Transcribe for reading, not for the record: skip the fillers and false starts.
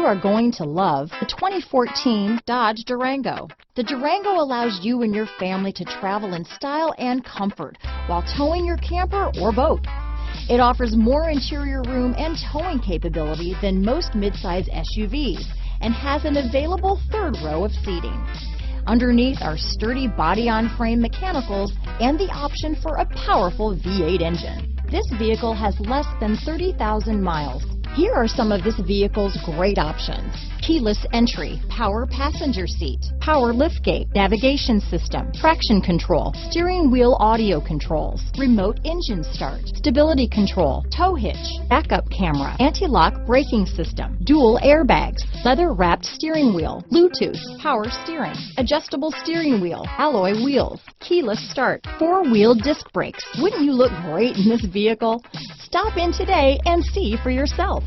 are going to love the 2014 Dodge Durango. The Durango allows you and your family to travel in style and comfort while towing your camper or boat. It offers more interior room and towing capability than most midsize SUVs and has an available third row of seating. Underneath are sturdy body-on-frame mechanicals and the option for a powerful V8 engine. This vehicle has less than 30,000 miles. Here are some of this vehicle's great options: keyless entry, power passenger seat, power liftgate, navigation system, traction control, steering wheel audio controls, remote engine start, stability control, tow hitch, backup camera, anti-lock braking system, dual airbags, leather-wrapped steering wheel, Bluetooth, power steering, adjustable steering wheel, alloy wheels, keyless start, four-wheel disc brakes. Wouldn't you look great in this vehicle? Stop in today and see for yourself.